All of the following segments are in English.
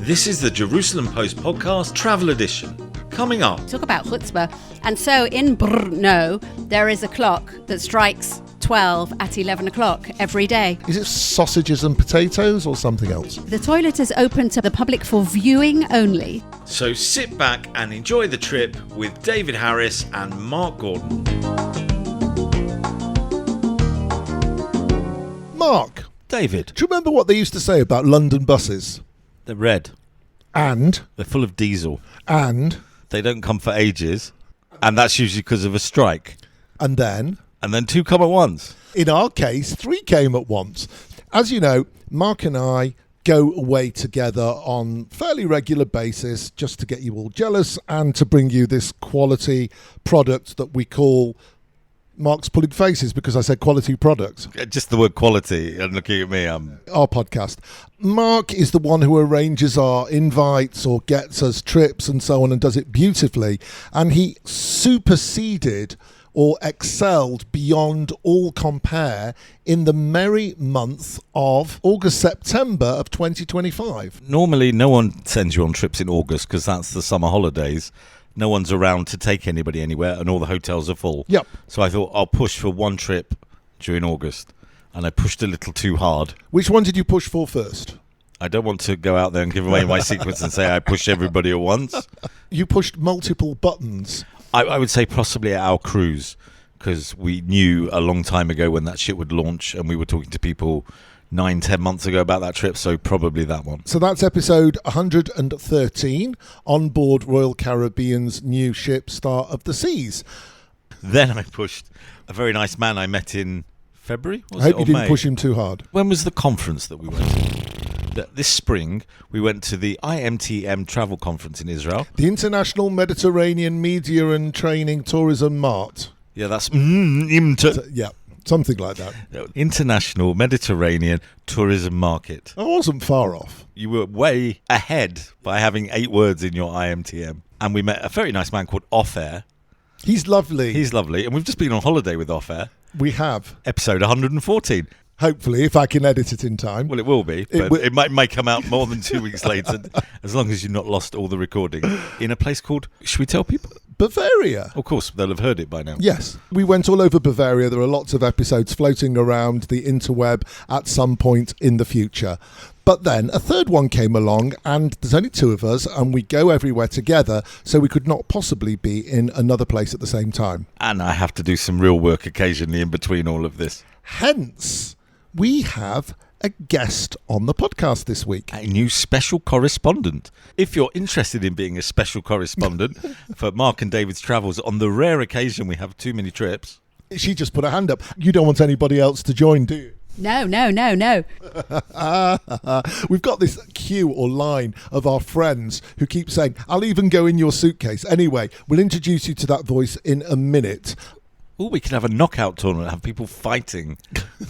This is the Jerusalem Post podcast travel edition. Coming up. Talk about chutzpah. And so in Brno, there is a clock that strikes 12 at 11 o'clock every day. Is it sausages and potatoes or something else? The toilet is open to the public for viewing only. So sit back and enjoy the trip with David Harris and Mark Gordon. Mark, David. do you remember what they used to say about London buses? They're red. And? They're full of diesel. And? They don't come for ages. And that's usually because of a strike. And then? And then 2 come at once. In our case, 3 came at once. As you know, Mark and I go away together on fairly regular basis just to get you all jealous and to bring you this quality product that we call... Mark's pulling faces because I said quality product. Just the word quality and looking at me. Our podcast. Mark is the one who arranges our invites or gets us trips and so on and does it beautifully. And he superseded or excelled beyond all compare in the merry month of August-September of 2025. Normally, no one sends you on trips in August because that's the summer holidays. No one's around to take anybody anywhere and all the hotels are full. Yep. So I thought I'll push for one trip during August. And I pushed a little too hard. Which one did you push for first? I don't want to go out there and give away my secrets and say I pushed everybody at once. You pushed multiple buttons. I would say possibly our cruise, because we knew a long time ago when that ship would launch and we were talking to people 9-10 months ago about that trip, so probably that one. So that's episode 113 on board Royal Caribbean's new ship Star of the Seas. Then I pushed a very nice man I met in February. I hope you didn't push him too hard. When was the conference that we went to? This spring, we went to the IMTM travel conference in Israel. The International Mediterranean Media and Training Tourism Mart. Yeah, that's... Yeah. Something like that. International Mediterranean Tourism Market. I wasn't far off. You were way ahead by having 8 words in your IMTM. And we met a very nice man called Off-Air. He's lovely. He's lovely. And we've just been on holiday with Off-Air. We have. Episode 114. Hopefully, if I can edit it in time. Well, it will be, but it might come out more than 2 weeks later, as long as you've not lost all the recording, in a place called, should we tell people? Bavaria. Of course, they'll have heard it by now. Yes. We went all over Bavaria. There are lots of episodes floating around the interweb at some point in the future. But then a third one came along, and there's only 2 of us, and we go everywhere together, so we could not possibly be in another place at the same time. And I have to do some real work occasionally in between all of this. Hence, we have a guest on the podcast this week. A new special correspondent. If you're interested in being a special correspondent for Mark and David's travels on the rare occasion we have too many trips. She just put her hand up. You don't want anybody else to join, do you? No. We've got this queue or line of our friends who keep saying, I'll even go in your suitcase. Anyway, we'll introduce you to that voice in a minute. Oh, we can have a knockout tournament, have people fighting.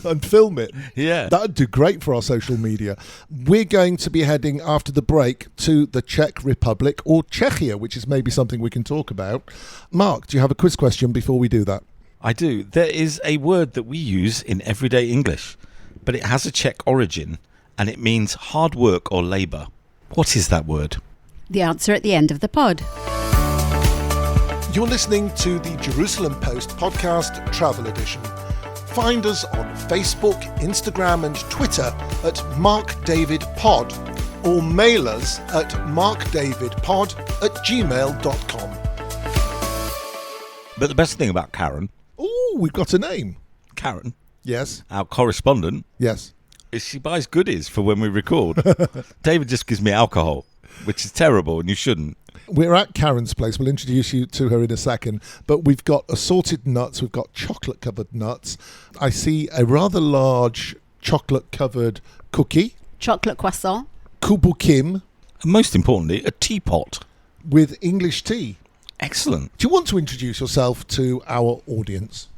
And film it. Yeah. That would do great for our social media. We're going to be heading after the break to the Czech Republic or Czechia, which is maybe something we can talk about. Mark, do you have a quiz question before we do that? I do. There is a word that we use in everyday English, but it has a Czech origin and it means hard work or labour. What is that word? The answer at the end of the pod. You're listening to the Jerusalem Post podcast travel edition. Find us on Facebook, Instagram and Twitter at MarkDavidPod or mail us at markdavidpod@gmail.com. But the best thing about Karen... Oh, we've got a name. Karen? Yes. Our correspondent? Yes. Is she buys goodies for when we record. David just gives me alcohol, which is terrible and you shouldn't. We're at Karen's place. We'll introduce you to her in a second. But we've got assorted nuts. We've got chocolate-covered nuts. I see a rather large chocolate-covered cookie. Chocolate croissant. Kubukim. And most importantly, a teapot. With English tea. Excellent. Do you want to introduce yourself to our audience?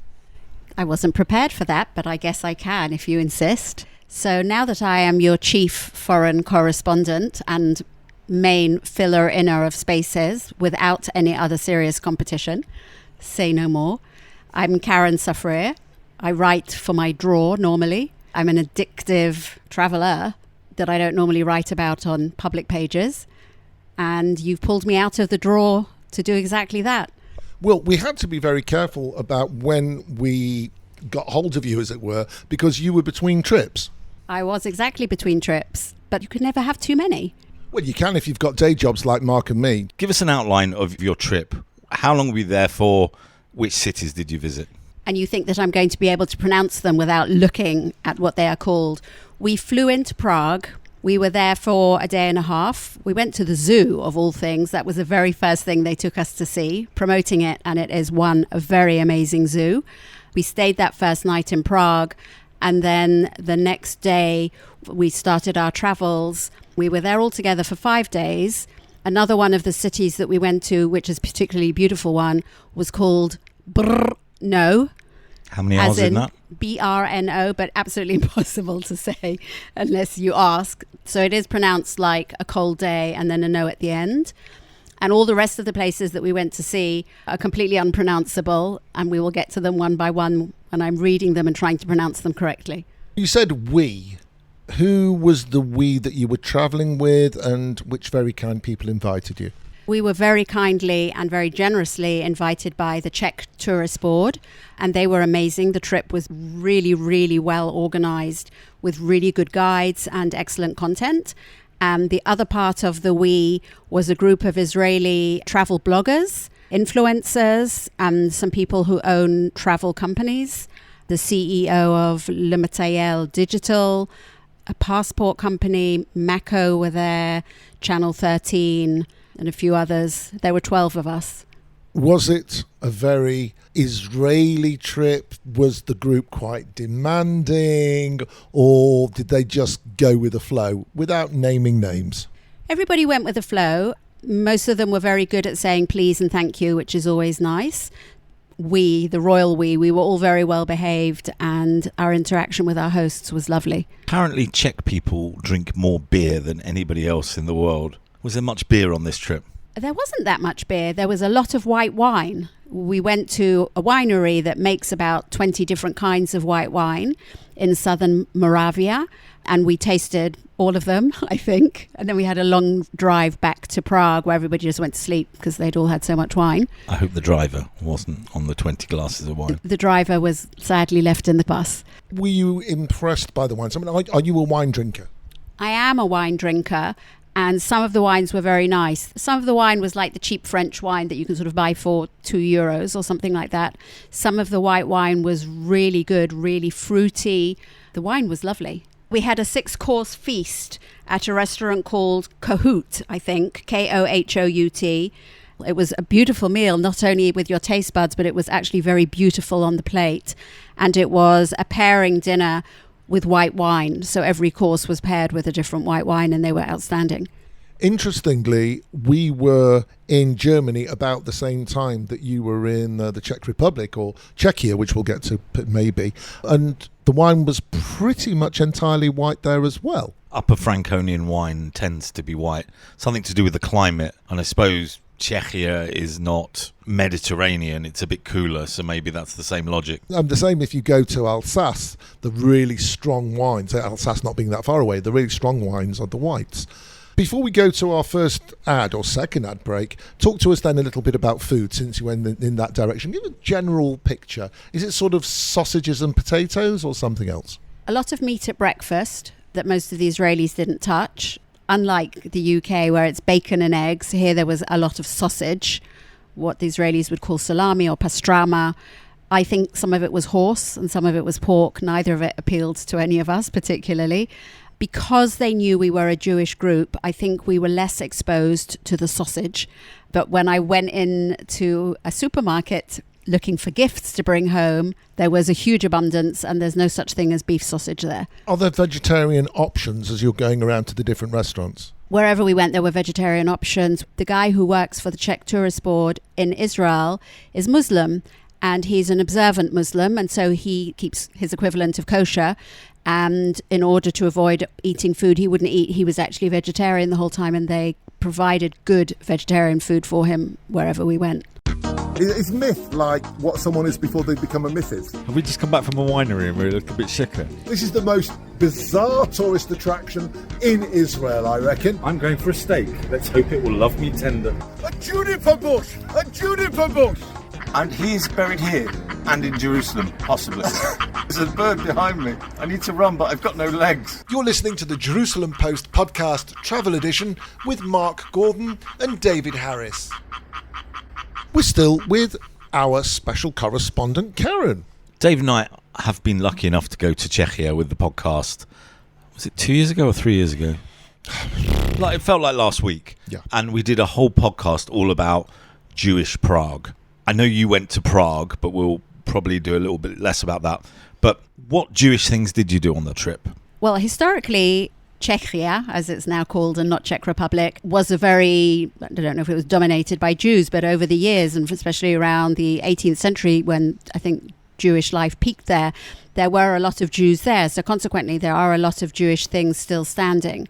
I wasn't prepared for that, but I guess I can if you insist. So now that I am your chief foreign correspondent and main filler-inner of spaces without any other serious competition, say no more, I'm Karen Safrir. I write for my drawer normally. I'm an addictive traveller that I don't normally write about on public pages. And you've pulled me out of the drawer to do exactly that. Well, we had to be very careful about when we got hold of you, as it were, because you were between trips. I was exactly between trips, but you could never have too many. Well, you can if you've got day jobs like Mark and me. Give us an outline of your trip. How long were you there for? Which cities did you visit? And you think that I'm going to be able to pronounce them without looking at what they are called. We flew into Prague. We were there for a day and a half. We went to the zoo, of all things. That was the very first thing they took us to see, promoting it, and it is a very amazing zoo. We stayed that first night in Prague, and then the next day we started our travels. We were there all together for 5 days. Another one of the cities that we went to, which is a particularly beautiful one, was called Brno. How many R's in that? Brno, but absolutely impossible to say unless you ask. So it is pronounced like a cold day and then a no at the end. And all the rest of the places that we went to see are completely unpronounceable, and we will get to them one by one, and I'm reading them and trying to pronounce them correctly. You said we. Who was the we that you were travelling with, and which very kind people invited you? We were very kindly and very generously invited by the Czech Tourist Board, and they were amazing. The trip was really, really well organised with really good guides and excellent content. And the other part of the we was a group of Israeli travel bloggers, influencers, and some people who own travel companies. The CEO of Le Matériel Digital, a passport company, Mako were there, Channel 13, and a few others. There were 12 of us. Was it a very Israeli trip? Was the group quite demanding, or did they just go with the flow without naming names? Everybody went with the flow. Most of them were very good at saying please and thank you, which is always nice. We, the royal we were all very well behaved, and our interaction with our hosts was lovely. Apparently Czech people drink more beer than anybody else in the world. Was there much beer on this trip? There wasn't that much beer. There was a lot of white wine. We went to a winery that makes about 20 different kinds of white wine in southern Moravia, and we tasted all of them, I think. And then we had a long drive back to Prague where everybody just went to sleep because they'd all had so much wine. I hope the driver wasn't on the 20 glasses of wine. The driver was sadly left in the bus. Were you impressed by the wines? I mean, are you a wine drinker? I am a wine drinker, and some of the wines were very nice. Some of the wine was like the cheap French wine that you can sort of buy for €2 or something like that. Some of the white wine was really good, really fruity. The wine was lovely. We had a 6-course feast at a restaurant called Kohout, I think, Kohout. It was a beautiful meal, not only with your taste buds, but it was actually very beautiful on the plate. And it was a pairing dinner with white wine. So every course was paired with a different white wine, and they were outstanding. Interestingly, we were in Germany about the same time that you were in the Czech Republic, or Czechia, which we'll get to maybe. And the wine was pretty much entirely white there as well. Upper Franconian wine tends to be white. Something to do with the climate. And I suppose Czechia is not Mediterranean, it's a bit cooler, so maybe that's the same logic. The same if you go to Alsace, the really strong wines, Alsace not being that far away, the really strong wines are the whites. Before we go to our first ad or second ad break, talk to us then a little bit about food, since you went in that direction. Give a general picture. Is it sort of sausages and potatoes or something else? A lot of meat at breakfast that most of the Israelis didn't touch. Unlike the UK where it's bacon and eggs, here there was a lot of sausage, what the Israelis would call salami or pastrama. I think some of it was horse and some of it was pork. Neither of it appealed to any of us particularly. Because they knew we were a Jewish group, I think we were less exposed to the sausage. But when I went into a supermarket looking for gifts to bring home, there was a huge abundance, and there's no such thing as beef sausage there. Are there vegetarian options as you're going around to the different restaurants? Wherever we went, there were vegetarian options. The guy who works for the Czech Tourist Board in Israel is Muslim, and he's an observant Muslim, and so he keeps his equivalent of kosher. And in order to avoid eating food he wouldn't eat, he was actually vegetarian the whole time, and they provided good vegetarian food for him wherever we went. Is myth like what someone is before they become a Mrs.? Have we just come back from a winery and we're a little bit sicker? This is the most bizarre tourist attraction in Israel, I reckon. I'm going for a steak. Let's hope it will love me tender. A juniper bush! A juniper bush! And he's buried here and in Jerusalem, possibly. There's a bird behind me. I need to run, but I've got no legs. You're listening to the Jerusalem Post podcast travel edition with Mark Gordon and David Harris. We're still with our special correspondent, Karen. Dave and I have been lucky enough to go to Czechia with the podcast. Was it 2 years ago or 3 years ago? It felt like last week. Yeah. And we did a whole podcast all about Jewish Prague. I know you went to Prague, but we'll probably do a little bit less about that. But what Jewish things did you do on the trip? Well, historically, Czechia, as it's now called, and not Czech Republic, was a very, I don't know if it was dominated by Jews, but over the years, and especially around the 18th century, when I think Jewish life peaked there were a lot of Jews there. So consequently, there are a lot of Jewish things still standing.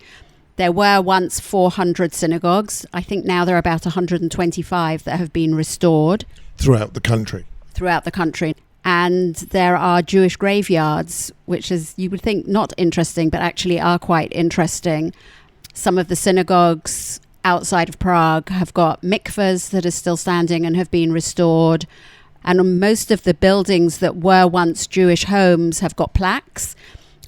There were once 400 synagogues. I think now there are about 125 that have been restored. Throughout the country. And there are Jewish graveyards, which is, you would think, not interesting, but actually are quite interesting. Some of the synagogues outside of Prague have got mikvahs that are still standing and have been restored. And most of the buildings that were once Jewish homes have got plaques.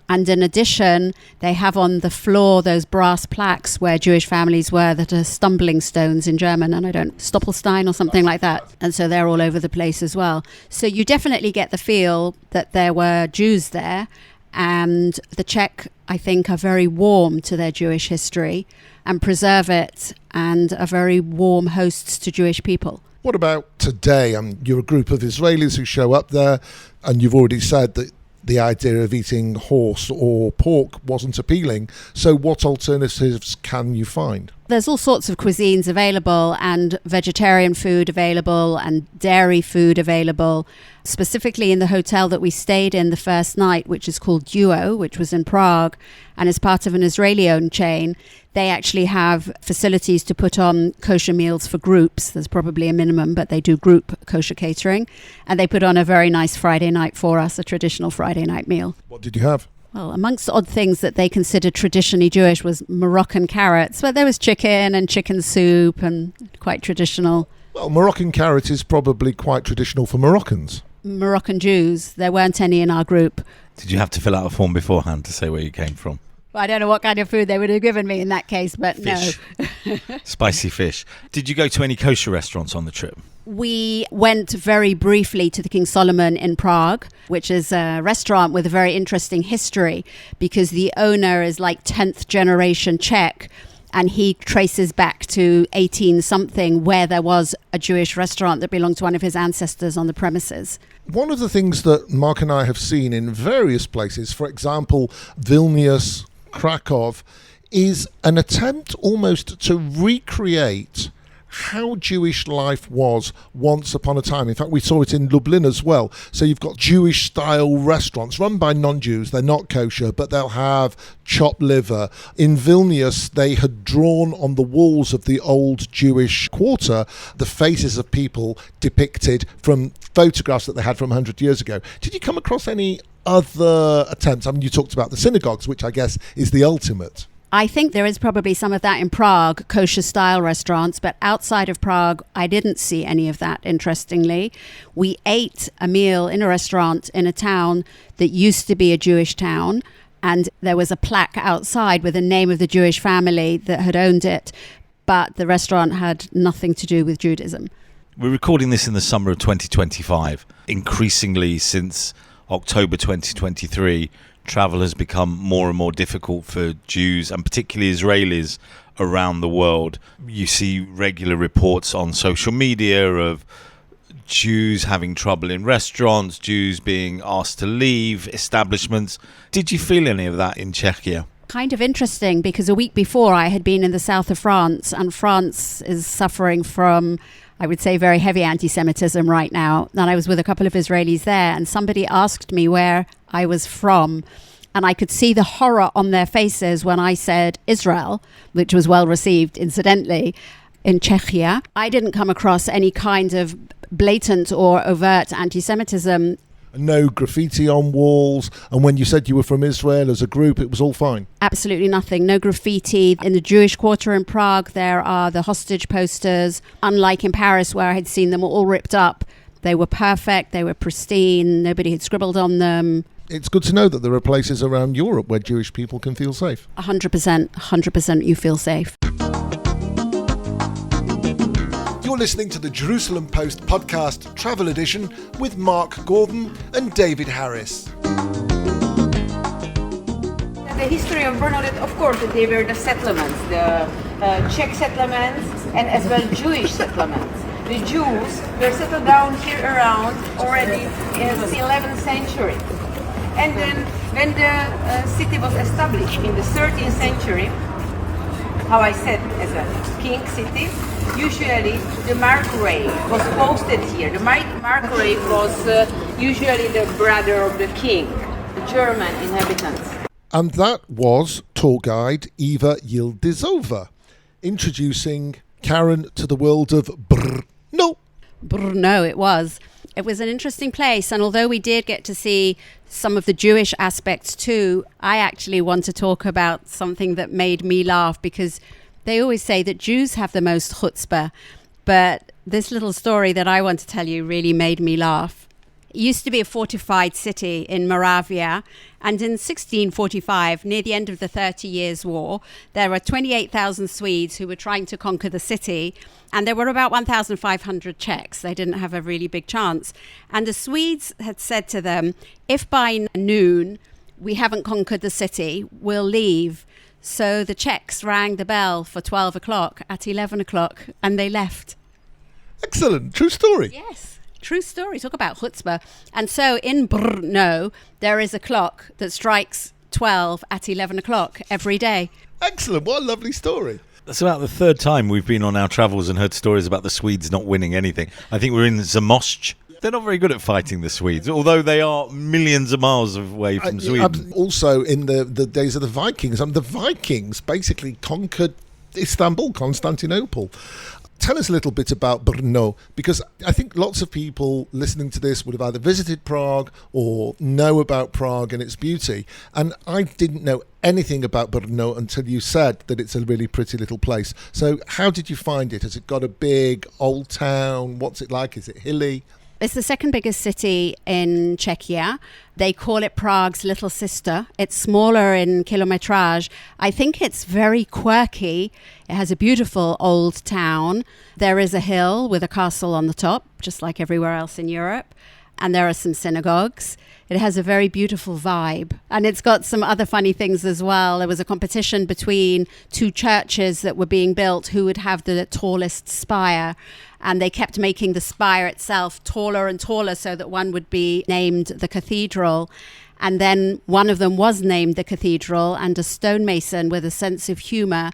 And in addition, they have on the floor those brass plaques where Jewish families were that are stumbling stones in German, and Stoppelstein or something like that. And so they're all over the place as well. So you definitely get the feel that there were Jews there. And the Czech, I think, are very warm to their Jewish history and preserve it and are very warm hosts to Jewish people. What about today? You're a group of Israelis who show up there, and you've already said that the idea of eating horse or pork wasn't appealing. So what alternatives can you find? There's all sorts of cuisines available, and vegetarian food available and dairy food available. Specifically in the hotel that we stayed in the first night, which is called Duo, which was in Prague and is part of an Israeli-owned chain, they actually have facilities to put on kosher meals for groups. There's probably a minimum, but they do group kosher catering. And they put on a very nice Friday night for us, a traditional Friday night meal. What did you have? Well, amongst odd things that they considered traditionally Jewish was Moroccan carrots. But there was chicken and chicken soup and quite traditional. Well, Moroccan carrot is probably quite traditional for Moroccans. Moroccan Jews. There weren't any in our group. Did you have to fill out a form beforehand to say where you came from? Well, I don't know what kind of food they would have given me in that case, but Fish. No. Spicy fish. Did you go to any kosher restaurants on the trip? We went very briefly to the King Solomon in Prague, which is a restaurant with a very interesting history because the owner is like 10th generation Czech, and he traces back to 18-something where there was a Jewish restaurant that belonged to one of his ancestors on the premises. One of the things that Mark and I have seen in various places, for example, Vilnius, Krakow, is an attempt almost to recreate how Jewish life was once upon a time. In fact, we saw it in Lublin as well. So you've got Jewish-style restaurants run by non-Jews. They're not kosher, but they'll have chopped liver. In Vilnius, they had drawn on the walls of the old Jewish quarter the faces of people depicted from photographs that they had from 100 years ago. Did you come across any other attempts? I mean, you talked about the synagogues, which I guess is the ultimate. I think there is probably some of that in Prague, kosher-style restaurants, but outside of Prague, I didn't see any of that, interestingly. We ate a meal in a restaurant in a town that used to be a Jewish town, and there was a plaque outside with the name of the Jewish family that had owned it, but the restaurant had nothing to do with Judaism. We're recording this in the summer of 2025. Increasingly, since October 2023, travel has become more and more difficult for Jews and particularly Israelis around the world. You see regular reports on social media of Jews having trouble in restaurants, Jews being asked to leave establishments. Did you feel any of that in Czechia? Kind of interesting, because a week before I had been in the south of France, and France is suffering from, I would say, very heavy anti-Semitism right now. And I was with a couple of Israelis there, and somebody asked me where I was from. And I could see the horror on their faces when I said Israel, which was well received, incidentally, in Czechia. I didn't come across any kind of blatant or overt anti-Semitism. No graffiti on walls. And when you said you were from Israel as a group, it was all fine. Absolutely nothing. No graffiti. In the Jewish quarter in Prague, there are the hostage posters. Unlike in Paris, where I had seen them all ripped up, they were perfect. They were pristine. Nobody had scribbled on them. It's good to know that there are places around Europe where Jewish people can feel safe. 100% you feel safe. You're listening to the Jerusalem Post podcast travel edition with Mark Gordon and David Harris. The history of Brno, that of course that they were the settlements, the Czech settlements and as well Jewish settlements. The Jews were settled down here around already in the 11th century. And then when the city was established in the 13th century, how I said, as a king city, usually the margrave was posted here. The margrave was usually the brother of the king, the German inhabitants. And that was tour guide Eva Yildizova, introducing Karen to the world of Brno. Brno, it was. It was an interesting place, and although we did get to see some of the Jewish aspects too, I actually want to talk about something that made me laugh, because they always say that Jews have the most chutzpah, but this little story that I want to tell you really made me laugh. It used to be a fortified city in Moravia, and in 1645, near the end of the 30 Years' War, there were 28,000 Swedes who were trying to conquer the city, and there were about 1,500 Czechs. They didn't have a really big chance. And the Swedes had said to them, if by noon we haven't conquered the city, we'll leave. So the Czechs rang the bell for 12 o'clock. At 11 o'clock, and they left. Excellent. True story. Yes. True story. Talk about chutzpah. And so in Brno, there is a clock that strikes 12 at 11 o'clock every day. Excellent. What a lovely story. That's about the third time we've been on our travels and heard stories about the Swedes not winning anything. I think we're in Zamość. They're not very good at fighting the Swedes, although they are millions of miles away from Sweden. Also, in the days of the Vikings, the Vikings basically conquered Istanbul, Constantinople. Tell us a little bit about Brno, because I think lots of people listening to this would have either visited Prague or know about Prague and its beauty. And I didn't know anything about Brno until you said that it's a really pretty little place. So how did you find it? Has it got a big old town? What's it like? Is it hilly? It's the second biggest city in Czechia. They call it Prague's little sister. It's smaller in kilometrage. I think it's very quirky. It has a beautiful old town. There is a hill with a castle on the top, just like everywhere else in Europe. And there are some synagogues. It has a very beautiful vibe. And it's got some other funny things as well. There was a competition between two churches that were being built, who would have the tallest spire. And they kept making the spire itself taller and taller so that one would be named the cathedral. And then one of them was named the cathedral, and a stonemason with a sense of humor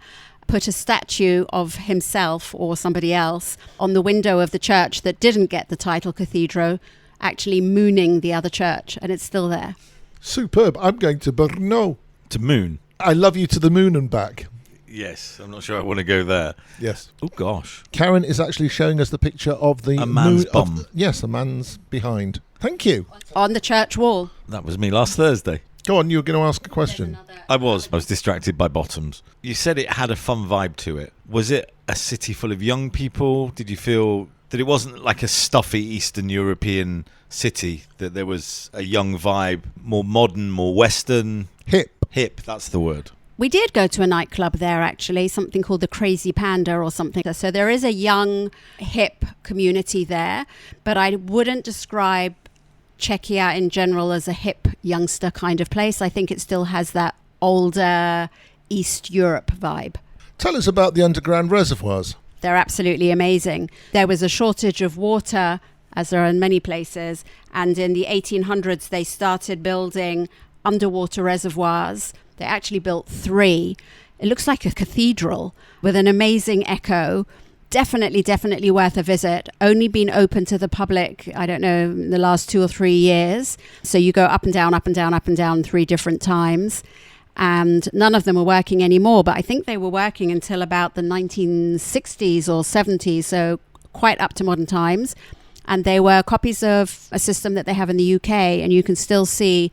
put a statue of himself or somebody else on the window of the church that didn't get the title cathedral, actually mooning the other church, and it's still there. Superb. I'm going to Brno. To moon? I love you to the moon and back. Yes, I'm not sure I want to go there. Yes. Oh, gosh. Karen is actually showing us the picture of the A man's moon. bum. Yes, a man's behind. Thank you. On the church wall. That was me last Thursday. Go on, you were going to ask a question. I was distracted by bottoms. You said it had a fun vibe to it. Was it a city full of young people? Did you feel that it wasn't like a stuffy Eastern European city, that there was a young vibe, more modern, more Western? Hip, that's the word. We did go to a nightclub there, actually, something called the Crazy Panda or something. So there is a young, hip community there, but I wouldn't describe Czechia in general as a hip youngster kind of place. I think it still has that older East Europe vibe. Tell us about the underground reservoirs. They're absolutely amazing. There was a shortage of water, as there are in many places, and in the 1800s they started building underwater reservoirs. They actually built 3. It looks like a cathedral with an amazing echo. Definitely worth a visit. Only been open to the public, I don't know, in the last 2 or 3 years. So you go up and down, up and down, up and down 3 different times. And none of them are working anymore, but I think they were working until about the 1960s or 70s, so quite up to modern times. And they were copies of a system that they have in the UK, and you can still see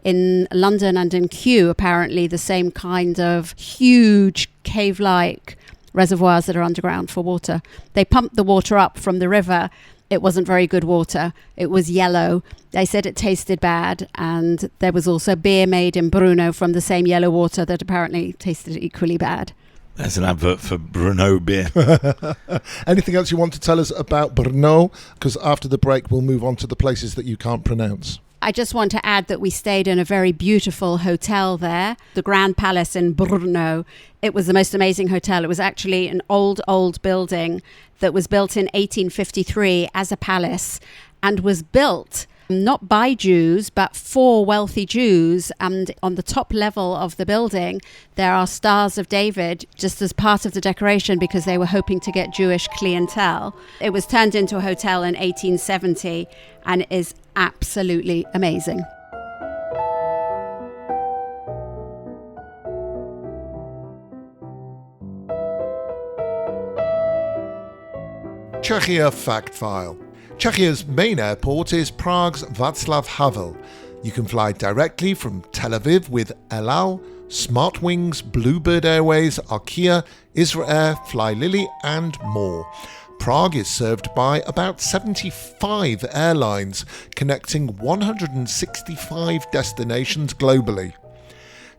in London and in Kew, apparently, the same kind of huge cave-like reservoirs that are underground for water. They pumped the water up from the river. It wasn't very good water. It was yellow. They said it tasted bad. And there was also beer made in Brno from the same yellow water that apparently tasted equally bad. That's an advert for Brno beer. Anything else you want to tell us about Brno? Because after the break, we'll move on to the places that you can't pronounce. I just want to add that we stayed in a very beautiful hotel there, the Grand Palace in Brno. It was the most amazing hotel. It was actually an old building that was built in 1853 as a palace and was built not by Jews, but for wealthy Jews. And on the top level of the building, there are stars of David just as part of the decoration because they were hoping to get Jewish clientele. It was turned into a hotel in 1870 and is absolutely amazing. Czechia Fact File. Czechia's main airport is Prague's Václav Havel. You can fly directly from Tel Aviv with El Al, Smartwings, Bluebird Airways, Arkia, Israel, Fly Lily and more. Prague is served by about 75 airlines, connecting 165 destinations globally.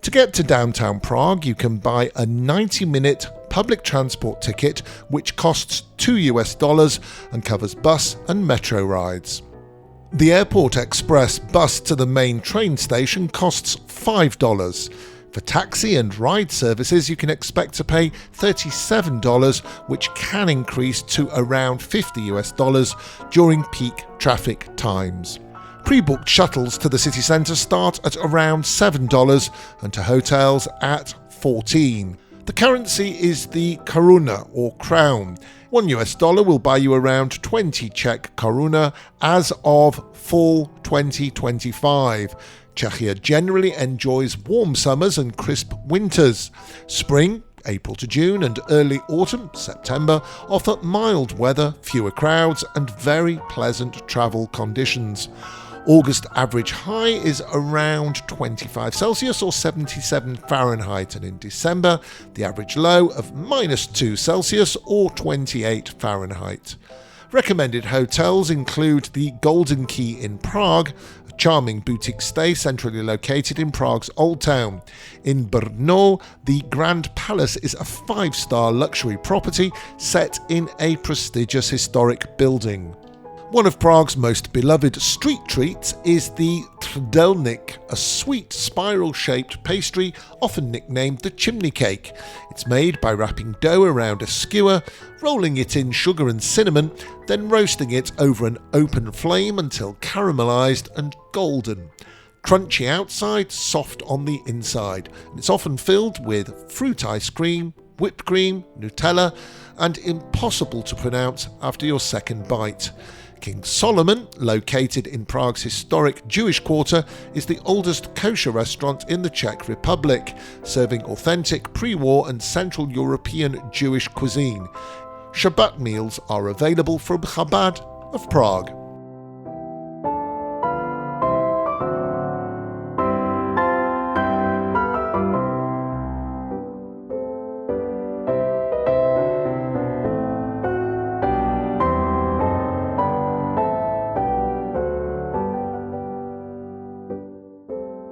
To get to downtown Prague, you can buy a 90-minute public transport ticket, which costs $2 and covers bus and metro rides. The Airport Express bus to the main train station costs $5. For taxi and ride services, you can expect to pay $37, which can increase to around $50 during peak traffic times. Pre-booked shuttles to the city centre start at around $7 and to hotels at $14. The currency is the koruna or crown. $1 will buy you around 20 Czech koruna as of fall 2025. Czechia generally enjoys warm summers and crisp winters. Spring, April to June, and early autumn, September, offer mild weather, fewer crowds, and very pleasant travel conditions. August average high is around 25 Celsius or 77 Fahrenheit, and in December, the average low of -2 Celsius or 28 Fahrenheit. Recommended hotels include the Golden Key in Prague, a charming boutique stay centrally located in Prague's Old Town. In Brno, the Grand Palace is a 5-star luxury property set in a prestigious historic building. One of Prague's most beloved street treats is the trdelník, a sweet spiral-shaped pastry often nicknamed the chimney cake. It's made by wrapping dough around a skewer, rolling it in sugar and cinnamon, then roasting it over an open flame until caramelised and golden. Crunchy outside, soft on the inside. And it's often filled with fruit ice cream, whipped cream, Nutella, and impossible to pronounce after your second bite. King Solomon, located in Prague's historic Jewish quarter, is the oldest kosher restaurant in the Czech Republic, serving authentic pre-war and Central European Jewish cuisine. Shabbat meals are available from Chabad of Prague.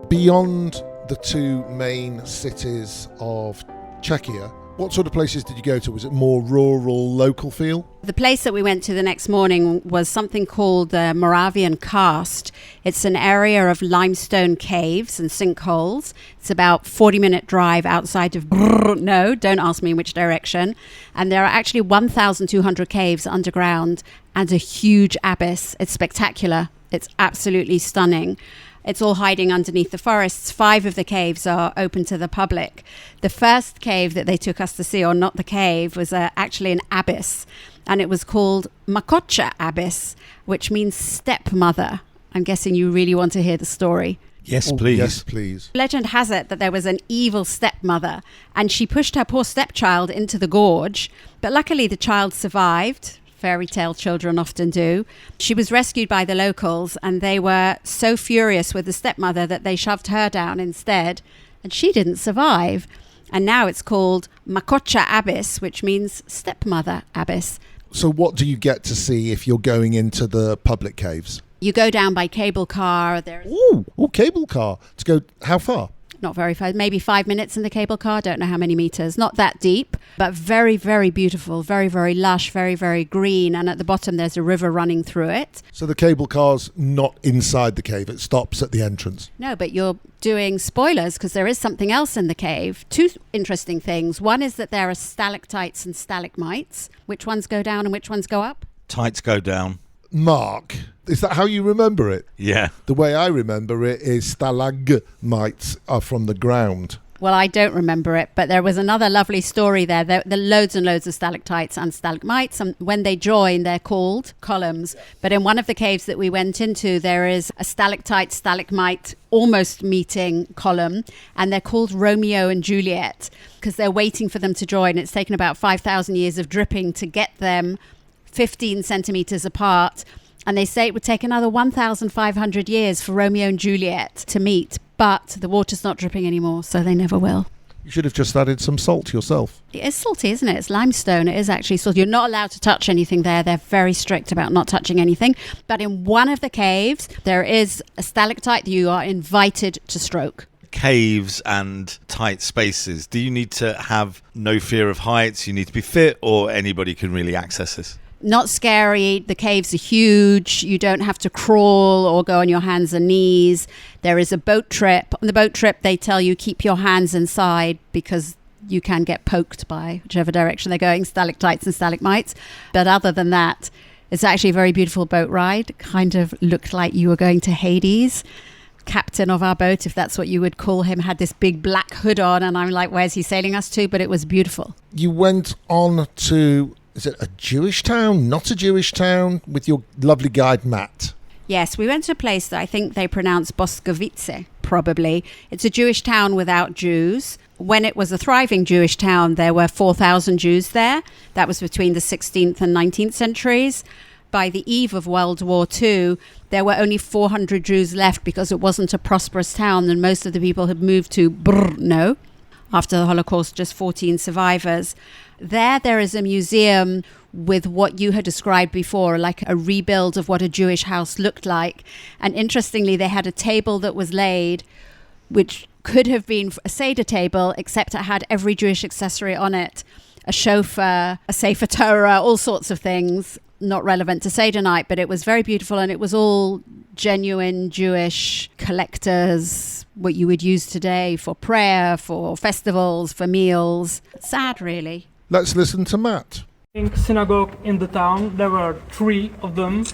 Beyond the two main cities of Czechia, what sort of places did you go to? Was it more rural, local feel? The place that we went to the next morning was something called the Moravian Karst. It's an area of limestone caves and sinkholes. It's about 40-minute drive outside of Brno. Don't ask me in which direction. And there are actually 1,200 caves underground and a huge abyss. It's spectacular. It's absolutely stunning. It's all hiding underneath the forests. 5 of the caves are open to the public. The first cave that they took us to see, or not the cave, was actually an abyss. And it was called Makocha Abyss, which means stepmother. I'm guessing you really want to hear the story. Yes, please. Yes, please. Legend has it that there was an evil stepmother and she pushed her poor stepchild into the gorge. But luckily the child survived, fairy tale children often do. She was rescued by the locals, and they were so furious with the stepmother that they shoved her down instead, and she didn't survive. And now it's called Makocha Abyss, which means stepmother abyss. So what do you get to see if you're going into the public caves? You go down by cable car. There's Ooh, cable car. To go how far? not very far, maybe 5 minutes in the cable car. Don't know how many meters. Not that deep, but very, very beautiful, very, very lush, very, very green. And at the bottom, there's a river running through it. So the cable car's not inside the cave. It stops at the entrance. No, but you're doing spoilers because there is something else in the cave. Two interesting things. One is that there are stalactites and stalagmites. Which ones go down and which ones go up? Tights go down. Mark, is that how you remember it? Yeah. The way I remember it is stalagmites are from the ground. Well, I don't remember it, but there was another lovely story there. There are loads and loads of stalactites and stalagmites, and when they join, they're called columns. But in one of the caves that we went into, there is a stalactite, stalagmite, almost meeting column, and they're called Romeo and Juliet because they're waiting for them to join. It's taken about 5,000 years of dripping to get them 15 centimeters apart, and they say it would take another 1,500 years for Romeo and Juliet to meet, but the water's not dripping anymore, so they never will. You should have just added some salt yourself. It's salty, isn't it? It's limestone. It is actually salty. You're not allowed to touch anything there. They're very strict about not touching anything. But in one of the caves, there is a stalactite that you are invited to stroke. Caves and tight spaces. Do you need to have no fear of heights? You need to be fit, or anybody can really access this? Not scary. The caves are huge. You don't have to crawl or go on your hands and knees. There is a boat trip. On the boat trip, they tell you keep your hands inside because you can get poked by whichever direction they're going, stalactites and stalagmites. But other than that, it's actually a very beautiful boat ride. Kind of looked like you were going to Hades. Captain of our boat, if that's what you would call him, had this big black hood on, and I'm like, where's he sailing us to? But it was beautiful. You went on to... Is it a Jewish town, not a Jewish town, with your lovely guide, Matt? Yes, we went to a place that I think they pronounce Boskovice, probably. It's a Jewish town without Jews. When it was a thriving Jewish town, there were 4,000 Jews there. That was between the 16th and 19th centuries. By the eve of World War II, there were only 400 Jews left because it wasn't a prosperous town and most of the people had moved to Brno. After the Holocaust, just 14 survivors. There is a museum with what you had described before, like a rebuild of what a Jewish house looked like. And interestingly, they had a table that was laid, which could have been a Seder table, except it had every Jewish accessory on it. A shofar, a Sefer Torah, all sorts of things, not relevant to Seder night, but it was very beautiful, and it was all genuine Jewish collectors, what you would use today for prayer, for festivals, for meals. Sad, really. Let's listen to Matt. Synagogue in the town, there were 3 of them.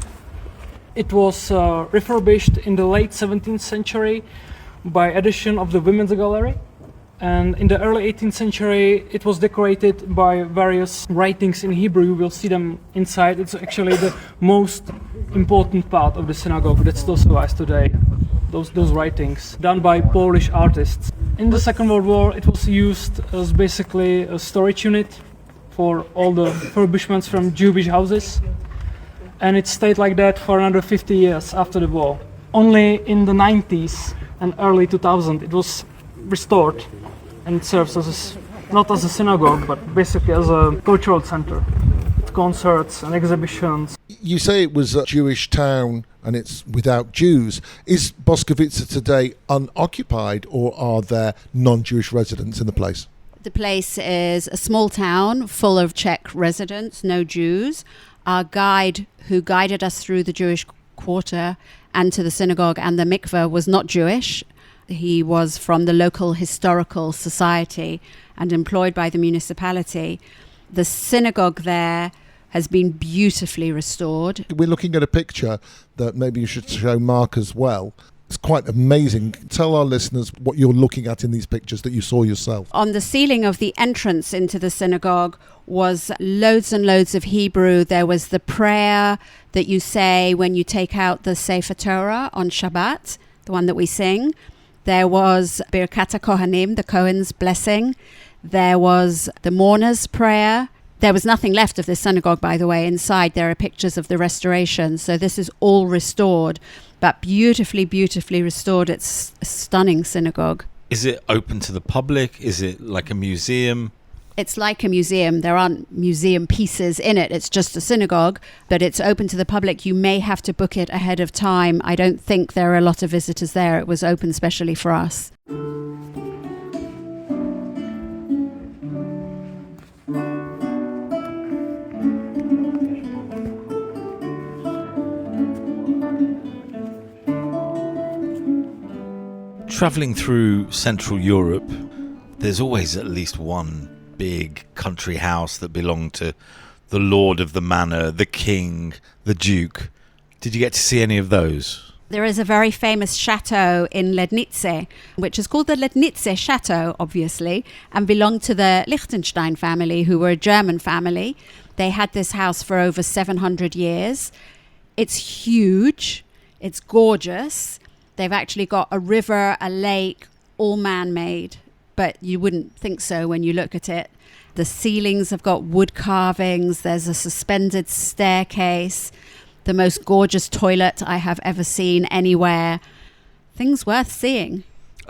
It was refurbished in the late 17th century by addition of the women's gallery. And in the early 18th century, it was decorated by various writings in Hebrew. You will see them inside. It's actually the most important part of the synagogue that still survives today. Those writings, done by Polish artists. In the Second World War, it was used as basically a storage unit for all the refurbishments from Jewish houses. And it stayed like that for another 50 years after the war. Only in the 90s and early 2000, it was restored. And it serves as not as a synagogue, but basically as a cultural center. Concerts and exhibitions. You say it was a Jewish town and it's without Jews. Is Boskovice today unoccupied, or are there non-Jewish residents in the place? The place is a small town full of Czech residents, no Jews. Our guide who guided us through the Jewish quarter and to the synagogue and the mikveh was not Jewish. He was from the local historical society and employed by the municipality. The synagogue there has been beautifully restored. We're looking at a picture that maybe you should show Mark as well. It's quite amazing. Tell our listeners what you're looking at in these pictures that you saw yourself. On the ceiling of the entrance into the synagogue was loads and loads of Hebrew. There was the prayer that you say when you take out the Sefer Torah on Shabbat, the one that we sing. There was Birkat HaKohanim, the Cohen's blessing. There was the mourner's prayer. There was nothing left of this synagogue, by the way. Inside there are pictures of the restoration. So this is all restored, but beautifully, beautifully restored. It's a stunning synagogue. Is it open to the public? Is it like a museum? It's like a museum. There aren't museum pieces in it. It's just a synagogue, but it's open to the public. You may have to book it ahead of time. I don't think there are a lot of visitors there. It was open specially for us. Travelling through Central Europe, there's always at least one big country house that belonged to the lord of the manor, the king, the duke. Did you get to see any of those? There is a very famous chateau in Lednice, which is called the Lednice Chateau, obviously, and belonged to the Liechtenstein family, who were a German family. They had this house for over 700 years. It's huge. It's gorgeous. They've actually got a river, a lake, all man-made, but you wouldn't think so when you look at it. The ceilings have got wood carvings. There's a suspended staircase. The most gorgeous toilet I have ever seen anywhere. Things worth seeing.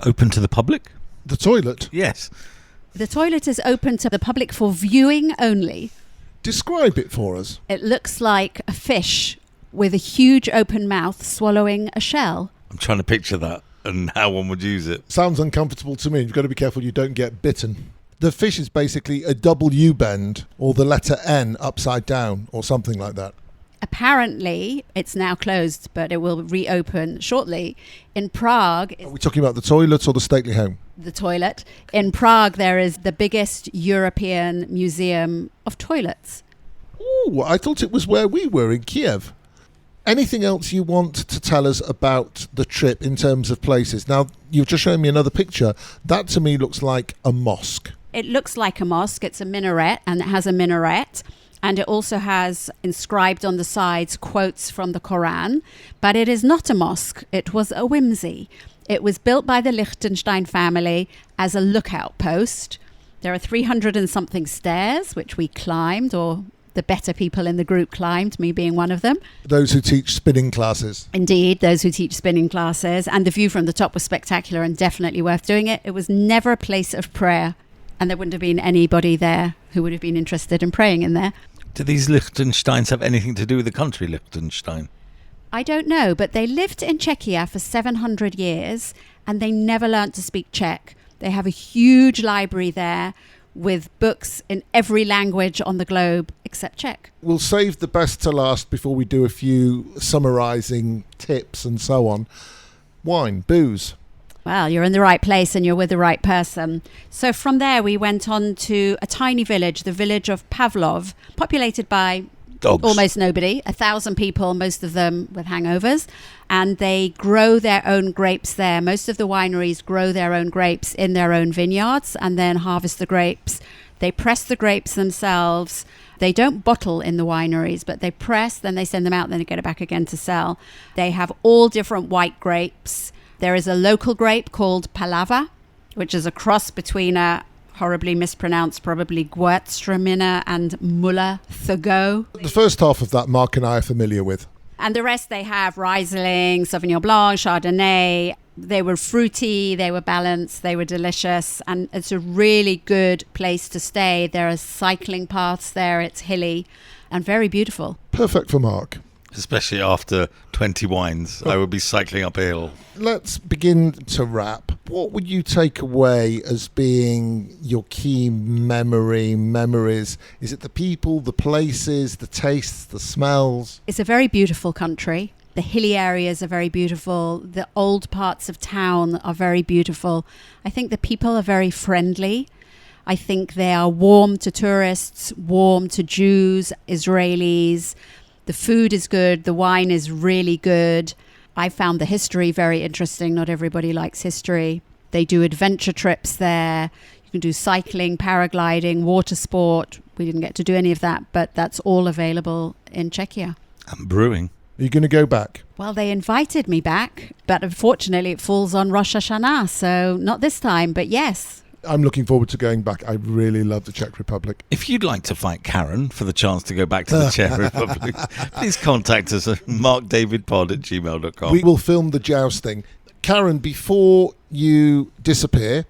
Open to the public? The toilet. Yes. The toilet is open to the public for viewing only. Describe it for us. It looks like a fish with a huge open mouth swallowing a shell. I'm trying to picture that and how one would use it. Sounds uncomfortable to me. You've got to be careful you don't get bitten. The fish is basically a double U bend or the letter N upside down or something like that. Apparently, it's now closed, but it will reopen shortly. In Prague... Are we talking about the toilet or the stately home? The toilet. In Prague, there is the biggest European museum of toilets. Ooh, I thought it was where we were in Kiev. Anything else you want to tell us about the trip in terms of places? Now, you've just shown me another picture. That to me looks like a mosque. It looks like a mosque. It's a minaret, and it has a minaret. And it also has inscribed on the sides quotes from the Quran. But it is not a mosque. It was a whimsy. It was built by the Liechtenstein family as a lookout post. There are 300 and something stairs, which we climbed, or the better people in the group climbed, me being one of them. Those who teach spinning classes. Indeed, those who teach spinning classes. And the view from the top was spectacular and definitely worth doing it. It was never a place of prayer. And there wouldn't have been anybody there who would have been interested in praying in there. Do these Liechtensteins have anything to do with the country Liechtenstein? I don't know, but they lived in Czechia for 700 years and they never learnt to speak Czech. They have a huge library there with books in every language on the globe except Czech. We'll save the best to last before we do a few summarising tips and so on. Wine, booze. Well, you're in the right place and you're with the right person. So from there, we went on to a tiny village, the village of Pavlov, populated by Dogs. almost nobody, 1,000 people, most of them with hangovers. And they grow their own grapes there. Most of the wineries grow their own grapes in their own vineyards and then harvest the grapes. They press the grapes themselves. They don't bottle in the wineries, but they press, then they send them out, then they get it back again to sell. They have all different white grapes. There is a local grape called Palava, which is a cross between a horribly mispronounced, probably Gewürztraminer and Muller Thugo. The first half of that Mark and I are familiar with. And the rest they have Riesling, Sauvignon Blanc, Chardonnay. They were fruity, they were balanced, they were delicious. And it's a really good place to stay. There are cycling paths there, it's hilly and very beautiful. Perfect for Mark. Especially after 20 wines, I would be cycling up a hill. Let's begin to wrap. What would you take away as being your key memories? Is it the people, the places, the tastes, the smells? It's a very beautiful country. The hilly areas are very beautiful. The old parts of town are very beautiful. I think the people are very friendly. I think they are warm to tourists, warm to Jews, Israelis. The food is good. The wine is really good. I found the history very interesting. Not everybody likes history. They do adventure trips there. You can do cycling, paragliding, water sport. We didn't get to do any of that, but that's all available in Czechia. And brewing. Are you going to go back? Well, they invited me back, but unfortunately it falls on Rosh Hashanah, so not this time. But yes, I'm looking forward to going back. I really love the Czech Republic. If you'd like to fight Karen for the chance to go back to the Czech Republic, please contact us at markdavidpod@gmail.com. We will film the jousting. Karen, before you disappear,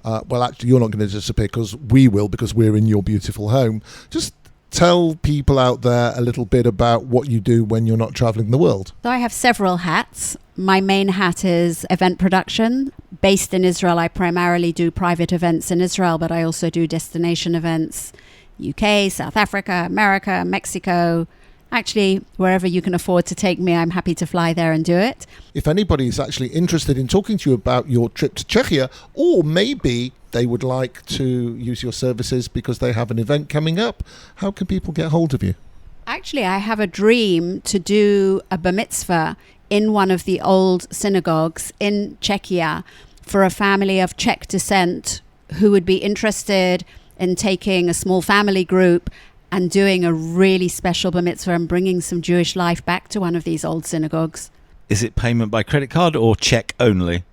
well, actually, you're not going to disappear because we will, because we're in your beautiful home. Just tell people out there a little bit about what you do when you're not traveling the world. So I have several hats. My main hat is event production. Based in Israel, I primarily do private events in Israel, but I also do destination events, UK, South Africa, America, Mexico. Actually, wherever you can afford to take me, I'm happy to fly there and do it. If anybody is actually interested in talking to you about your trip to Czechia, or maybe they would like to use your services because they have an event coming up, how can people get hold of you? Actually, I have a dream to do a bar mitzvah in one of the old synagogues in Czechia for a family of Czech descent who would be interested in taking a small family group and doing a really special bar mitzvah and bringing some Jewish life back to one of these old synagogues. Is it payment by credit card or check only?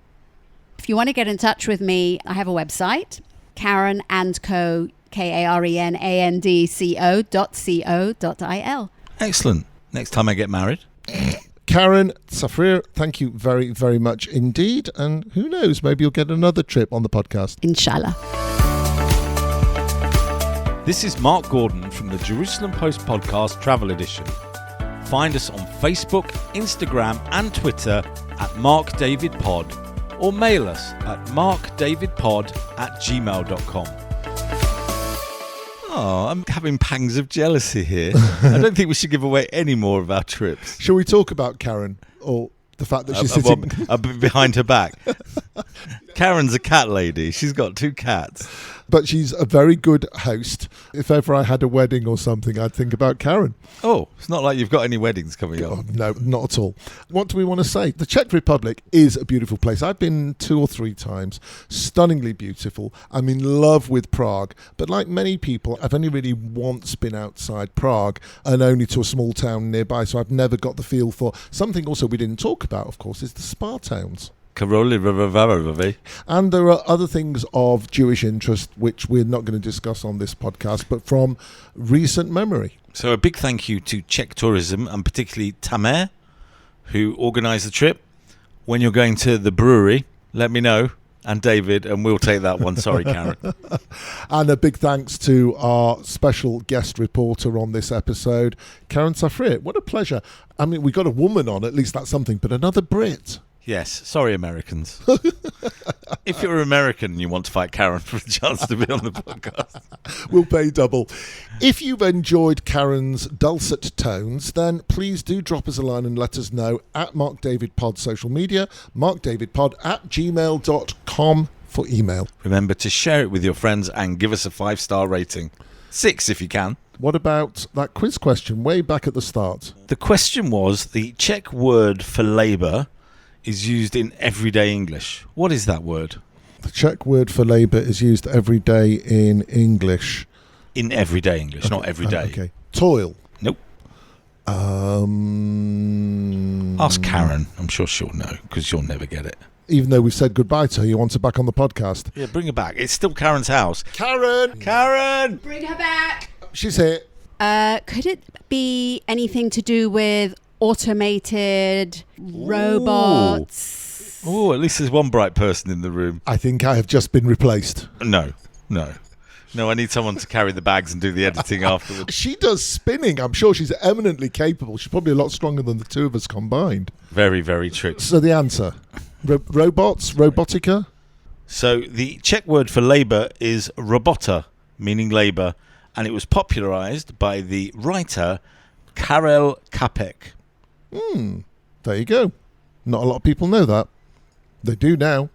If you want to get in touch with me, I have a website, Karen and Co, KarenAndCO.co.il. Excellent. Next time I get married. Karen Safrir, thank you very, very much indeed. And who knows, maybe you'll get another trip on the podcast. Inshallah. This is Mark Gordon from the Jerusalem Post Podcast Travel Edition. Find us on Facebook, Instagram and Twitter at MarkDavidPod or mail us at markdavidpod@gmail.com. Oh, I'm having pangs of jealousy here. I don't think we should give away any more of our trips. Shall we talk about Karen or the fact that she's sitting behind her back? Karen's a cat lady. She's got 2 cats. But she's a very good host. If ever I had a wedding or something, I'd think about Karen. Oh, it's not like you've got any weddings coming up. Oh, no, not at all. What do we want to say? The Czech Republic is a beautiful place. I've been 2 or 3 times. Stunningly beautiful. I'm in love with Prague. But like many people, I've only really once been outside Prague and only to a small town nearby. So I've never got the feel for something also we didn't talk about, of course, is the spa towns. And there are other things of Jewish interest which we're not going to discuss on this podcast, but from recent memory. So a big thank you to Czech Tourism and particularly Tamer, who organised the trip. When you're going to the brewery, let me know, and David, and we'll take that one. Sorry, Karen. And a big thanks to our special guest reporter on this episode, Karen Safrir. What a pleasure. I mean, we got a woman on, at least that's something, but another Brit. Yes, sorry, Americans. If you're American and you want to fight Karen for a chance to be on the podcast, we'll pay double. If you've enjoyed Karen's dulcet tones, then please do drop us a line and let us know at MarkDavidPod social media, markdavidpod@gmail.com for email. Remember to share it with your friends and give us a 5-star rating. 6 if you can. What about that quiz question way back at the start? The question was, the Czech word for labour is used in everyday English. What is that word? The Czech word for labour is used every day in English. In everyday English, not every day. Okay. Toil. Nope. Ask Karen. I'm sure she'll know, because you'll never get it. Even though we've said goodbye to her, you want her back on the podcast. Yeah, bring her back. It's still Karen's house. Karen! Karen! Bring her back! She's here. Could it be anything to do with automated robots? Oh, at least there's one bright person in the room. I think I have just been replaced. No, I need someone to carry the bags and do the editing afterwards. She does spinning. I'm sure she's eminently capable. She's probably a lot stronger than the 2 of us combined. Very, very true. So the answer, robots, robotica? So the Czech word for labour is robota, meaning labour, and it was popularised by the writer Karel Čapek. There you go. Not a lot of people know that. They do now.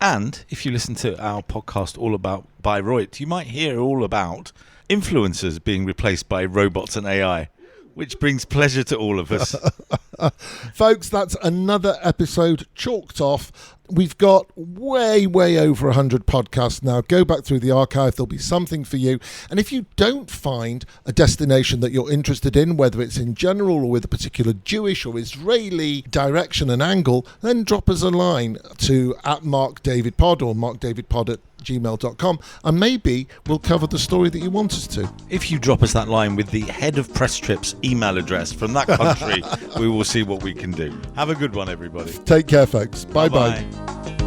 And if you listen to our podcast All About Bayreuth, you might hear all about influencers being replaced by robots and AI, which brings pleasure to all of us. Folks, that's another episode chalked off. We've got way over 100 podcasts now. Go back through the archive. There'll be something for you. And if you don't find a destination that you're interested in, whether it's in general or with a particular Jewish or Israeli direction and angle, then drop us a line to @MarkDavidPod or MarkDavidPod at gmail.com, and maybe we'll cover the story that you want us to. If you drop us that line with the head of Press Trips email address from that country, we will see what we can do. Have a good one, everybody. Take care, folks. Bye-bye. Bye-bye.